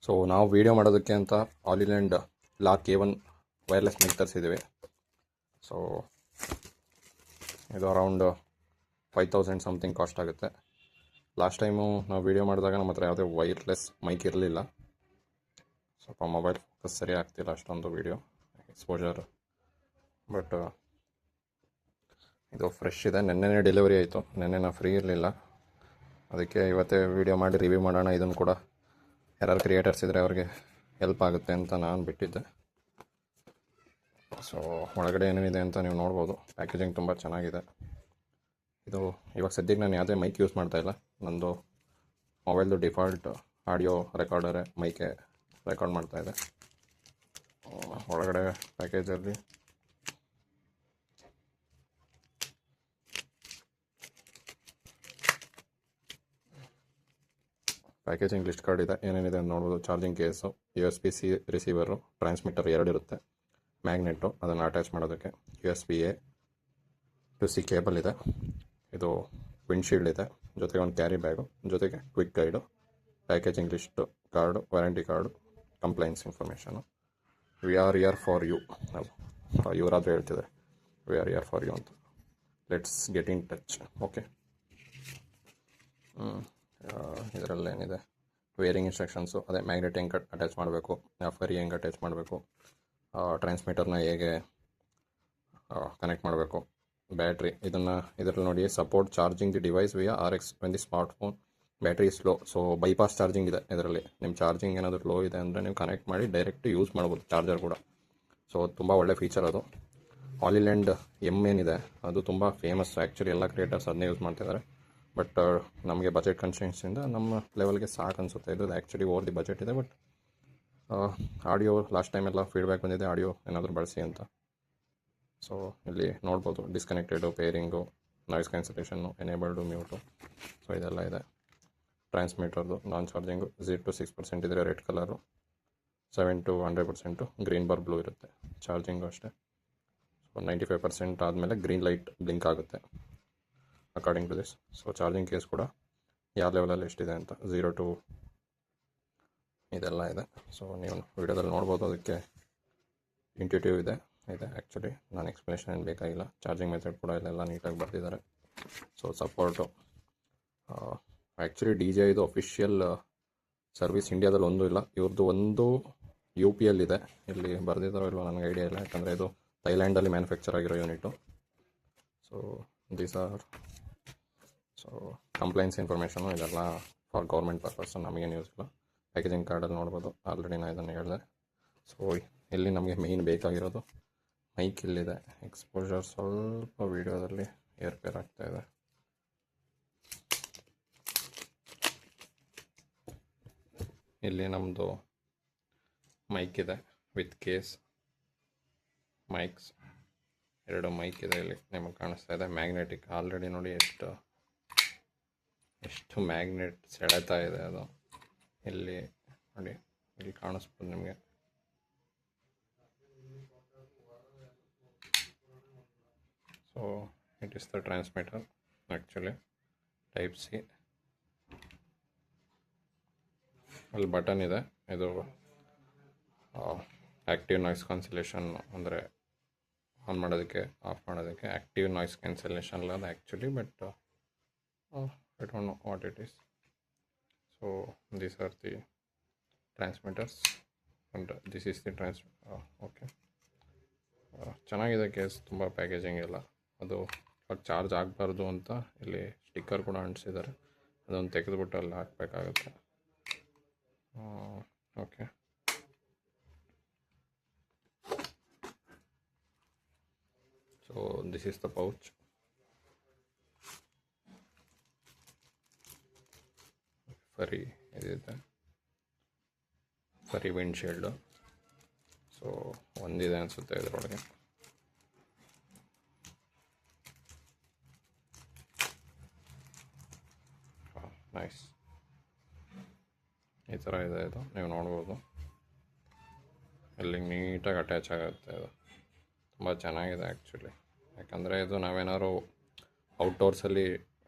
So ನಾವು video ಮಾಡೋದಕ್ಕೆ ಅಂತ Hollyland Lark A1 wireless mic ತರಿಸಿದ್ದೀವಿ. ಸೊ ಇದು ಅರೌಂಡ್ 5000 ಸಮಥಿಂಗ್ ಕಾಸ್ಟ್ ಆಗುತ್ತೆ. ಲಾಸ್ಟ್ ಟೈಮು ನಾವು ವೀಡಿಯೋ ಮಾಡಿದಾಗ ನಮ್ಮ ಹತ್ರ ಯಾವುದೇ ವೈರ್ಲೆಸ್ ಮೈಕ್ ಇರಲಿಲ್ಲ. ಸ್ವಲ್ಪ ಮೊಬೈಲ್ ಫೋಕಸ್ ಸರಿ ಆಗ್ತಿಲ್ಲ ಅಷ್ಟೊಂದು ವೀಡಿಯೋ ಎಕ್ಸ್ಪೋಜರ್. ಬಟ್ ಇದು ಫ್ರೆಶ್ ಇದೆ. ನೆನ್ನೆನೇ ಡೆಲಿವರಿ ಆಯಿತು. ನೆನ್ನೆ ನಾನು ಫ್ರೀ ಇರಲಿಲ್ಲ, ಅದಕ್ಕೆ ಇವತ್ತೇ ವೀಡಿಯೋ ಮಾಡಿ ರಿವ್ಯೂ ಮಾಡೋಣ. ಇದನ್ನು ಕೂಡ ಯಾರು ಕ್ರಿಯೇಟರ್ಸ್ ಇದ್ದರೆ ಅವ್ರಿಗೆ ಹೆಲ್ಪ್ ಆಗುತ್ತೆ ಅಂತ ನಾನು ಬಿಟ್ಟಿದ್ದೆ. ಸೊ ಒಳಗಡೆ ಏನೇನಿದೆ ಅಂತ ನೀವು ನೋಡ್ಬೋದು. ಪ್ಯಾಕೇಜಿಂಗ್ ತುಂಬ ಚೆನ್ನಾಗಿದೆ. ಇದು ಇವಾಗ ಸದ್ಯಕ್ಕೆ ನಾನು ಯಾವುದೇ ಮೈಕ್ ಯೂಸ್ ಮಾಡ್ತಾಯಿಲ್ಲ. ನಂದು ಮೊಬೈಲ್ದು ಡಿಫಾಲ್ಟ್ ಆಡಿಯೋ ರೆಕಾರ್ಡರೇ ಮೈಕೆ ರೆಕಾರ್ಡ್ ಮಾಡ್ತಾಯಿದೆ. ಒಳಗಡೆ ಪ್ಯಾಕೇಜಲ್ಲಿ ಪ್ಯಾಕೇಜಿಂಗ್ ಲಿಸ್ಟ್ ಕಾರ್ಡ್ ಇದೆ. ಏನೇನಿದೆ ಅಂತ ನೋಡ್ಬೋದು. Charging case, USB-C receiver, transmitter 2 ಇರುತ್ತೆ, ಮ್ಯಾಗ್ನೆಟ್ಟು ಅದನ್ನು ಅಟ್ಯಾಚ್ ಮಾಡೋದಕ್ಕೆ, USB-A to C ಕೇಬಲ್ ಇದೆ, ಇದು ವಿಂಡ್ಶೀಲ್ಡ್ ಇದೆ, ಜೊತೆಗೆ ಒಂದು ಕ್ಯಾರಿ ಬ್ಯಾಗು, ಜೊತೆಗೆ quick guide, packaging list, card, warranty card, compliance information. We are here for you. ಇವರಾದರೂ ಹೇಳ್ತಿದ್ದಾರೆ we are here for you ಅಂತ. Let's get in touch. Okay, ಇದರಲ್ಲೇನಿದೆ ವೇರಿಂಗ್ ಇನ್ಸ್ಟ್ರಕ್ಷನ್ಸು, ಅದೇ ಮ್ಯಾಗ್ನೆಟ್ ಹೆಂಗೆ ಅಟ್ಯಾಚ್ ಮಾಡಬೇಕು, ಫರಿ ಹೆಂಗೆ attach ಮಾಡಬೇಕು, ಟ್ರಾನ್ಸ್ಮಿಟರ್ನ ಹೇಗೆ ಕನೆಕ್ಟ್ ಮಾಡಬೇಕು, ಬ್ಯಾಟ್ರಿ ಇದರಲ್ಲಿ ನೋಡಿ, support charging the device ವಿಯಾ RX when the smartphone battery slow. So bypass charging ಇದೆ ಇದರಲ್ಲಿ. ನಿಮ್ಮ ಚಾರ್ಜಿಂಗ್ ಏನಾದರೂ ಲೋ ಇದೆ ಅಂದರೆ ನೀವು ಕನೆಕ್ಟ್ ಮಾಡಿ ಡೈರೆಕ್ಟ್ ಯೂಸ್ ಮಾಡ್ಬೋದು ಚಾರ್ಜರ್ ಕೂಡ. ಸೊ ತುಂಬ ಒಳ್ಳೆ ಫೀಚರ್ ಅದು. ಆಲಿಲ್ಯಾಂಡ್ M ಏನಿದೆ ಅದು ತುಂಬ ಫೇಮಸ್. ಆ್ಯಕ್ಚುಲಿ ಎಲ್ಲ ಕ್ರಿಯೇಟರ್ಸ್ ಅದನ್ನೇ ಯೂಸ್ ಮಾಡ್ತಿದ್ದಾರೆ. ಬಟ್ ನಮಗೆ ಬಜೆಟ್ ಕನ್ಸ್ಟ್ರೆಂಟ್ಸಿಂದ ನಮ್ಮ ಲೆವೆಲ್ಗೆ ಸಾಕು ಅನಿಸುತ್ತೆ. ಇದು ಆ್ಯಕ್ಚುಲಿ ಓವರ್ ದಿ ಬಜೆಟ್ ಇದೆ. ಬಟ್ ಆಡಿಯೋ ಲಾಸ್ಟ್ ಟೈಮೆಲ್ಲ ಫೀಡ್ಬ್ಯಾಕ್ ಬಂದಿದೆ ಆಡಿಯೋ ಏನಾದರೂ ಬಳಸಿ ಅಂತ. ಸೊ ಇಲ್ಲಿ ನೋಡ್ಬೋದು ಡಿಸ್ಕನೆಕ್ಟೆಡು, ಪೇರಿಂಗು, ನಾಯ್ಸ್ ಕ್ಯಾನ್ಸಲೇಷನ್ನು, ಎನೇಬಲ್ಡು, ಮ್ಯೂಟು. ಸೊ ಇದೆಲ್ಲ ಇದೆ. ಟ್ರಾನ್ಸ್ಮಿಟರ್ದು ನಾನ್ ಚಾರ್ಜಿಂಗು 0 to 6% ಇದ್ದರೆ red colour, 7 to 100% green bar blue ಇರುತ್ತೆ. ಚಾರ್ಜಿಂಗು ಅಷ್ಟೇ. ಸೊ 95% ಆದಮೇಲೆ ಗ್ರೀನ್ ಲೈಟ್ ಬ್ಲಿಂಕ್ ಆಗುತ್ತೆ according to this. So charging case ಕೂಡ ಯಾವ ಲೆವೆಲಲ್ಲಿ ಎಷ್ಟಿದೆ ಅಂತ 0 to ಇದೆಲ್ಲ ಇದೆ. ಸೊ ನೀವು ವಿಡಿಯೋದಲ್ಲಿ ನೋಡ್ಬೋದು. ಅದಕ್ಕೆ ಇಂಟ್ಯೂಟಿವ್ ಇದೆ ಆ್ಯಕ್ಚುಲಿ. ನಾನು ಎಕ್ಸ್ಪ್ಲನೇಷನ್ ಏನು ಬೇಕಾಗಿಲ್ಲ. ಚಾರ್ಜಿಂಗ್ ಮೆಥಡ್ ಕೂಡ ಇಲ್ಲೆಲ್ಲ ನೀಟಾಗಿ ಬರ್ತಿದ್ದಾರೆ. ಸೊ ಸಪೋರ್ಟು ಆ್ಯಕ್ಚುಲಿ DJI ಇದು ಅಫಿಷಿಯಲ್ ಸರ್ವಿಸ್ ಇಂಡಿಯಾದಲ್ಲಿ ಒಂದೂ ಇಲ್ಲ. ಇವ್ರದ್ದು ಒಂದು UPL ಇದೆ. ಇಲ್ಲಿ ಬರೆದಿದ್ದಾರೋ ಇಲ್ವೋ ನನಗೆ ಐಡಿಯಾ ಇಲ್ಲ, ಯಾಕಂದರೆ ಇದು ಥೈಲ್ಯಾಂಡಲ್ಲಿ ಮ್ಯಾನುಫ್ಯಾಕ್ಚರ್ ಆಗಿರೋ unit. So these are compliance information. ಇದೆಲ್ಲ ಫಾರ್ ಗೌರ್ಮೆಂಟ್ ಪರ್ಪಸ್, ನಮಗೇನು ಯೂಸ್ ಇಲ್ಲ. ಪ್ಯಾಕೇಜಿಂಗ್ ಕಾರ್ಡಲ್ಲಿ ನೋಡ್ಬೋದು. ಆಲ್ರೆಡಿ ನಾನು ಇದನ್ನು ಹೇಳಿದೆ. ಸೊ ಇಲ್ಲಿ ನಮಗೆ ಮೇಯ್ನ್ ಬೇಕಾಗಿರೋದು ಮೈಕ್ ಇಲ್ಲಿದೆ. ಎಕ್ಸ್ಪೋಜರ್ ಸ್ವಲ್ಪ ವೀಡಿಯೋದಲ್ಲಿ ಏರ್ಪೇರ್ ಆಗ್ತಾಯಿದೆ. ಇಲ್ಲಿ ನಮ್ಮದು ಮೈಕ್ ಇದೆ ವಿತ್ ಕೇಸ್, ಮೈಕ್ಸ್ 2 ಮೈಕ್ ಇದೆ. ಇಲ್ಲಿ ನಿಮಗೆ ಕಾಣಿಸ್ತಾ ಇದೆ ಮ್ಯಾಗ್ನೆಟಿಕ್. ಆಲ್ರೆಡಿ ನೋಡಿ ಎಷ್ಟು ಮ್ಯಾಗ್ನೆಟ್ ಸೆಳೆತಾ ಇದೆ ಅದು. ಇಲ್ಲಿ ನೋಡಿ, ಇಲ್ಲಿ ಕಾಣಿಸ್ಬೋದು ನಿಮಗೆ. So it is the transmitter actually. Type C. ಅಲ್ಲಿ ಬಟನ್ ಇದೆ. ಇದು ಆ್ಯಕ್ಟಿವ್ ನಾಯ್ಸ್ ಕ್ಯಾನ್ಸಲೇಷನ್, ಅಂದರೆ ಆನ್ ಮಾಡೋದಕ್ಕೆ, ಆಫ್ ಮಾಡೋದಕ್ಕೆ. ಆ್ಯಕ್ಟಿವ್ ನಾಯ್ಸ್ ಕ್ಯಾನ್ಸಲೇಷನ್ ಅಲ್ಲ ಅದು actually, but I don't know what it is. So these are the transmitters and this is the okay. ಚೆನ್ನಾಗಿದೆ case, ತುಂಬ ಪ್ಯಾಕೇಜಿಂಗ್ ಎಲ್ಲ. ಅದು ಚಾರ್ಜ್ ಆಗಬಾರ್ದು ಅಂತ ಇಲ್ಲಿ ಸ್ಟಿಕ್ಕರ್ ಕೂಡ ಅಂಟಿಸಿದ್ದಾರೆ. ಅದೊಂದು ತೆಗೆದುಬಿಟ್ಟು ಅಲ್ಲಿ ಹಾಕಬೇಕಾಗುತ್ತೆ. Okay, so this is the pouch. Furry ಇದಿದೆ, ಫರಿ ವಿಂಡ್ಶೀಲ್ಡು. ಸೊ ಒಂದಿದೆ ಅನಿಸುತ್ತೆ ಇದರೊಳಗೆ. ನೈಸ್, ಈ ಥರ ಇದೆ. ಇದು ನೀವು ನೋಡ್ಬೋದು. ಇಲ್ಲಿ ನೀಟಾಗಿ ಅಟ್ಯಾಚ್ ಆಗುತ್ತೆ. ಇದು ತುಂಬ ಚೆನ್ನಾಗಿದೆ ಆ್ಯಕ್ಚುಲಿ. ಯಾಕಂದರೆ ಇದು ನಾವೇನಾದ್ರು ಔಟ್ಡೋರ್ಸಲ್ಲಿ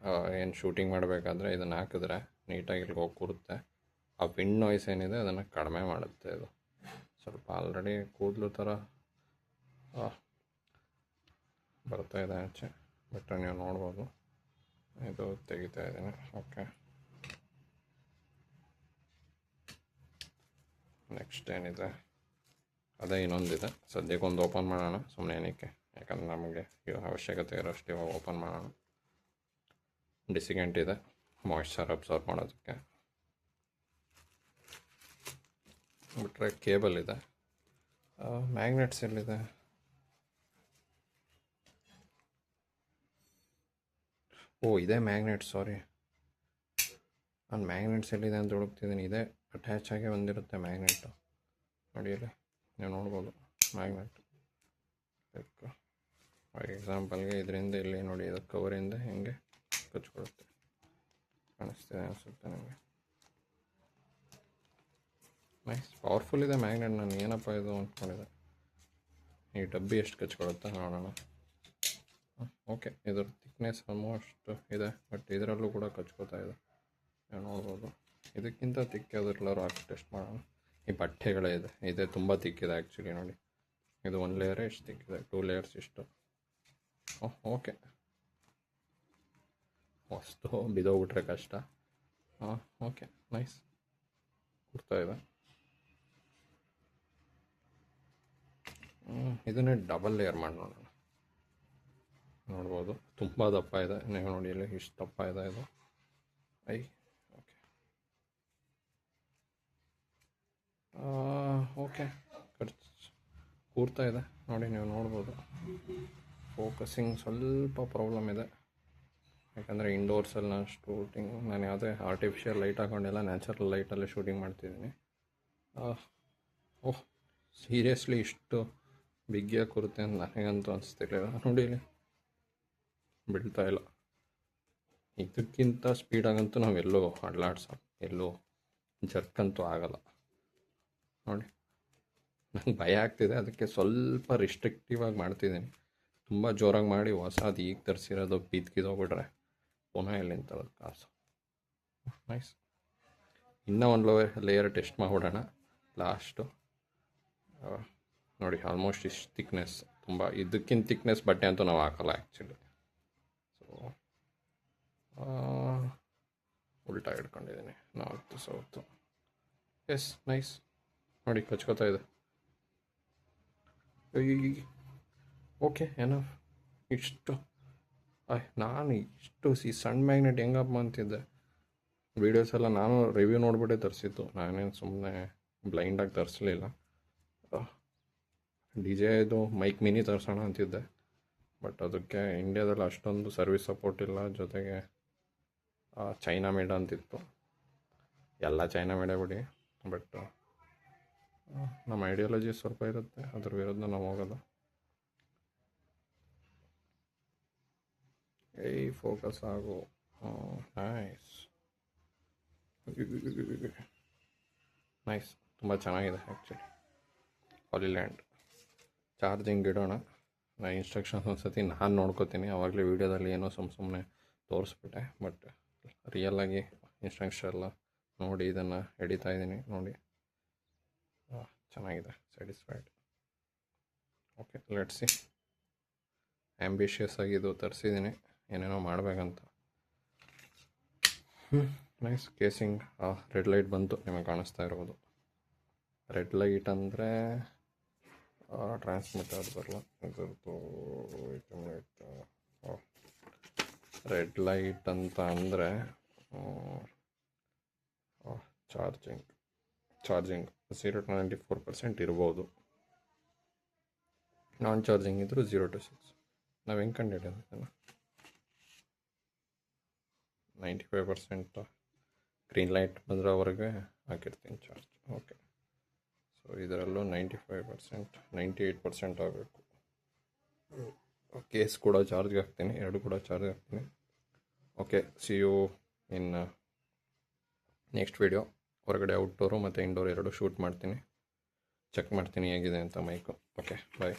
ಏನು ಶೂಟಿಂಗ್ ಮಾಡಬೇಕಾದ್ರೆ ಇದನ್ನು ಹಾಕಿದ್ರೆ ನೀಟಾಗಿ ಇಲ್ಲಿಗೆ ಹೋಗಿ ಕೂರುತ್ತೆ. ಆ ವಿಂಡ್ ನಾಯ್ಸ್ ಏನಿದೆ ಅದನ್ನು ಕಡಿಮೆ ಮಾಡುತ್ತೆ ಇದು. ಸ್ವಲ್ಪ ಆಲ್ರೆಡಿ ಕೂದಲು ಥರ ಬರ್ತಾ ಇದೆ ಆಚೆ, ಬಟ್ ನೀವು ನೋಡ್ಬೋದು. ಇದು ತೆಗಿತಾ ಇದ್ದೀನಿ. ಓಕೆ, ನೆಕ್ಸ್ಟ್ ಏನಿದೆ ಅದೇ ಇನ್ನೊಂದಿದೆ. ಸದ್ಯಕ್ಕೆ ಒಂದು ಓಪನ್ ಮಾಡೋಣ, ಸುಮ್ಮನೆ ಏನಕ್ಕೆ, ಯಾಕಂದರೆ ನಮಗೆ ಅವಶ್ಯಕತೆ ಇರೋಷ್ಟು ಇವಾಗ ಓಪನ್ ಮಾಡೋಣ. ಡಿಸಿಗೆಂಟ್ ಇದೆ ಮಾಯ್ಶ್ಚರ್ ಅಬ್ಸಾರ್ಬ್ ಮಾಡೋದಕ್ಕೆ. ಬಿಟ್ಟರೆ ಕೇಬಲ್ ಇದೆ. ಮ್ಯಾಗ್ನೆಟ್ಸ್ ಎಲ್ಲಿದೆ? ಓ, ಇದೇ ಮ್ಯಾಗ್ನೆಟ್. ಸಾರಿ, ನಾನು ಮ್ಯಾಗ್ನೆಟ್ಸ್ ಎಲ್ಲಿದೆ ಅಂತ ಹುಡುಕ್ತಿದ್ದೀನಿ. ಇದೇ ಅಟ್ಯಾಚ್ ಆಗಿ ಬಂದಿರುತ್ತೆ ಮ್ಯಾಗ್ನೆಟು. ನೋಡಿ ಇಲ್ಲಿ ನೀವು ನೋಡ್ಬೋದು ಮ್ಯಾಗ್ನೆಟ್. ಫಾರ್ ಎಕ್ಸಾಂಪಲ್ಗೆ ಇದರಿಂದ ಇಲ್ಲಿ ನೋಡಿ, ಇದು ಕವರಿಂದ ಹೆಂಗೆ ಕಚ್ಕೊಳುತ್ತೆ, ಕಾಣಿಸ್ತಿದೆ ಅನಿಸುತ್ತೆ ನನಗೆ. ನೈಸ್, ಪವರ್ಫುಲ್ ಇದೆ ಮ್ಯಾಗ್ನೆಟ್. ನಾನು ಏನಪ್ಪ ಇದು ಅಂದ್ಕೊಂಡಿದ್ದೆ. ಈ ಡಬ್ಬಿ ಎಷ್ಟು ಕಚ್ಕೊಳುತ್ತೆ ನೋಡೋಣ. ಓಕೆ, ಇದ್ರ ಥಿಕ್ನೆಸ್ ಆಲ್ಮೋಸ್ಟ್ ಇದೆ, ಬಟ್ ಇದರಲ್ಲೂ ಕೂಡ ಕಚ್ಕೋತಾ ಇದೆ, ನೀವು ನೋಡ್ಬೋದು. ಇದಕ್ಕಿಂತ ತಿಕ್ ಯಾವ್ದ್ರಲ್ಲಾರು ಹಾಕಿ ಟೆಸ್ಟ್ ಮಾಡೋಣ. ಈ ಬಟ್ಟೆಗಳೇ ಇದೆ, ಇದೇ ತುಂಬ ತಿಕ್ಕಿದೆ ಆ್ಯಕ್ಚುಲಿ. ನೋಡಿ, ಇದು 1 ಲೇಯರೇ ಇಷ್ಟು ತಿಕ್ಕಿದೆ, 2 ಲೇಯರ್ಸ್ ಇಷ್ಟು. ಓಕೆ, ವಸ್ತು ಬಿದ್ದೋಗ್ಬಿಟ್ರೆ ಕಷ್ಟ. ಓಕೆ, ನೈಸ್, ಕೊಡ್ತಾ ಇದೆ. ಇದನ್ನೇ ಡಬಲ್ ಲೇಯರ್ ಮಾಡಿ ನೋಡೋಣ. ನೋಡ್ಬೋದು ತುಂಬ ದಪ್ಪ ಇದೆ, ನೀವು ನೋಡಿ ಇಲ್ಲಿ ಇಷ್ಟು ದಪ್ಪ ಇದೆ ಇದು. ಓಕೆ ಓಕೆ, ಕೂರ್ತಾ ಇದೆ ನೋಡಿ, ನೀವು ನೋಡ್ಬೋದು. ಫೋಕಸಿಂಗ್ ಸ್ವಲ್ಪ ಪ್ರಾಬ್ಲಮ್ ಇದೆ, ಯಾಕಂದರೆ ಇಂಡೋರ್ಸಲ್ಲಿ ನಾನು ಶೂಟಿಂಗ್, ನಾನು ಯಾವುದೇ ಆರ್ಟಿಫಿಷಿಯಲ್ ಲೈಟ್ ಹಾಕೊಂಡಿಲ್ಲ, ನ್ಯಾಚುರಲ್ ಲೈಟಲ್ಲೇ ಶೂಟಿಂಗ್ ಮಾಡ್ತಿದ್ದೀನಿ. ಓಹ್, ಸೀರಿಯಸ್ಲಿ ಇಷ್ಟು ಬಿಗ್ಗಿಯಾಗಿ ಕೂರುತ್ತೆ ಅಂತ ನನಗಂತೂ ಅನಿಸ್ತಿರ್ಲಿಲ್ಲ. ನೋಡಿ ಇಲ್ಲಿ ಬೀಳ್ತಾ ಇಲ್ಲ. ಇದಕ್ಕಿಂತ ಸ್ಪೀಡಾಗಂತೂ ನಾವೆಲ್ಲೂ ಎಲ್ಲೂ ಜರ್ಕಂತೂ ಆಗಲ್ಲ. ನೋಡಿ, ನಂಗೆ ಭಯ ಆಗ್ತಿದೆ, ಅದಕ್ಕೆ ಸ್ವಲ್ಪ ರಿಸ್ಟ್ರಿಕ್ಟಿವ್ ಆಗಿ ಮಾಡ್ತಿದ್ದೀನಿ. ತುಂಬ ಜೋರಾಗಿ ಮಾಡಿ ಹೊಸದು ಈಗ ತರಿಸಿರೋದು ಬಿದ್ಕಿದೋಗ್ಬಿಟ್ರೆ ಪುನಃ ಎಲ್ಲಿಂದ ಕಾಸು. ನೈಸ್, ಇನ್ನೂ ಒಂದು ಲೇಯರ್ ಟೆಸ್ಟ್ ಮಾಡಿಬಿಡೋಣ ಲಾಸ್ಟು. ನೋಡಿ, ಆಲ್ಮೋಸ್ಟ್ ಇಷ್ಟು ಥಿಕ್ನೆಸ್. ತುಂಬ ಇದಕ್ಕಿಂತ ಥಿಕ್ನೆಸ್ ಬಟ್ಟೆ ಅಂತೂ ನಾವು ಹಾಕಲ್ಲ ಆ್ಯಕ್ಚುಲಿ. ಸೊ ಉಲ್ಟಾ ಹಿಡ್ಕೊಂಡಿದ್ದೀನಿ, ನಾರ್ತ್ ಸೌತು. Yes, nice. ನೋಡಿ, ಕಚ್ಕೋತಾ ಇದೆ. ಓಕೆ, ಏನೋ ಇಷ್ಟು ನಾನು ಇಷ್ಟು ಸಣ್ಣ ಮ್ಯಾಗ್ನೆಟ್ ಹೆಂಗಪ್ಪ ಅಂತಿದ್ದೆ. ವೀಡಿಯೋಸ್ ಎಲ್ಲ ನಾನು ರಿವ್ಯೂ ನೋಡಿಬಿಟ್ಟೆ ತರಿಸಿದ್ದು, ನಾನೇನು ಸುಮ್ಮನೆ ಬ್ಲೈಂಡಾಗಿ ತರಿಸಲಿಲ್ಲ. DJIದು ಮೈಕ್ ಮಿನಿ ತರಿಸೋಣ ಅಂತಿದ್ದೆ, ಬಟ್ ಅದಕ್ಕೆ ಇಂಡಿಯಾದಲ್ಲಿ ಅಷ್ಟೊಂದು ಸರ್ವಿಸ್ ಸಪೋರ್ಟ್ ಇಲ್ಲ. ಜೊತೆಗೆ ಚೈನಾ ಮೇಡ್ ಅಂತಿತ್ತು. ಎಲ್ಲ ಚೈನಾ ಮೇಡೇ ಬಿಡಿ, ಬಟ್ ನಮ್ಮ ಐಡಿಯಾಲಜಿ ಸ್ವಲ್ಪ ಇರುತ್ತೆ, ಅದ್ರ ವಿರುದ್ಧ ನಾವು ಹೋಗೋದು. ಫೋಕಸ್ ಆಗು. ನೈಸ್ ನೈಸ್, ತುಂಬ ಚೆನ್ನಾಗಿದೆ ಆ್ಯಕ್ಚುಲಿ. ಹಾಲಿಲ್ಯಾಂಡ್ ಚಾರ್ಜಿಂಗ್ ಇಡೋಣ. ನಾನು ಇನ್ಸ್ಟ್ರಕ್ಷನ್ಸ್ ಒಂದ್ಸತಿ ನಾನು ನೋಡ್ಕೋತೀನಿ. ಆವಾಗಲೇ ವೀಡಿಯೋದಲ್ಲಿ ಏನೋ ಸುಮ್ಮನೆ ತೋರಿಸ್ಬಿಟ್ಟೆ, ಬಟ್ ರಿಯಲಾಗಿ ಇನ್ಸ್ಟ್ರಕ್ಷನ್ ಎಲ್ಲ ನೋಡಿ ಇದನ್ನು ಹಿಡಿತಾ ಇದ್ದೀನಿ. ನೋಡಿ, ಚೆನ್ನಾಗಿದೆ, satisfied. Okay, let's see. Ambitious ಆಗಿ ಇದು ತರಿಸಿದ್ದೀನಿ, ಏನೇನೋ ಮಾಡಬೇಕಂತ. ನೈಸ್. ಕೇಸಿಂಗ್ ರೆಡ್ ಲೈಟ್ ಬಂತು, ನಿಮಗೆ ಕಾಣಿಸ್ತಾ ಇರ್ಬೋದು. ರೆಡ್ ಲೈಟ್ ಅಂದರೆ ಟ್ರಾನ್ಸ್ಮಿಟರ್ ಅದು ಬರಲ್ಲ, ಇದ್ರದ್ದು ರೆಡ್ ಲೈಟ್ ಅಂತ ಅಂದರೆ ಚಾರ್ಜಿಂಗ್ 0 to 94% ಇರ್ಬೋದು. ನಾನ್ ಚಾರ್ಜಿಂಗ್ ಇದ್ದರೂ 0 to 6. ನಾವು ಹೆಂಗೆ ಕಂಡುಹಿಡಿಯೋದು? 95% ಗ್ರೀನ್ ಲೈಟ್ ಬಂದ್ರವರೆಗೆ ಹಾಕಿರ್ತೀನಿ ಚಾರ್ಜ್. ಓಕೆ, ಸೊ ಇದರಲ್ಲೂ 95%, 98% ಆಗಬೇಕು. ಕೇಸ್ ಕೂಡ ಚಾರ್ಜ್ಗೆ ಹಾಕ್ತೀನಿ, ಎರಡು ಕೂಡ ಚಾರ್ಜ್ ಹಾಕ್ತೀನಿ. Okay, see you in next video. ಹೊರಗಡೆ ಔಟ್ಡೋರು ಮತ್ತು ಇಂಡೋರ್ ಎರಡು ಶೂಟ್ ಮಾಡ್ತೀನಿ, ಚೆಕ್ ಮಾಡ್ತೀನಿ ಹೇಗಿದೆ ಅಂತ ಮೈಕು. ಓಕೆ, ಬಾಯ್.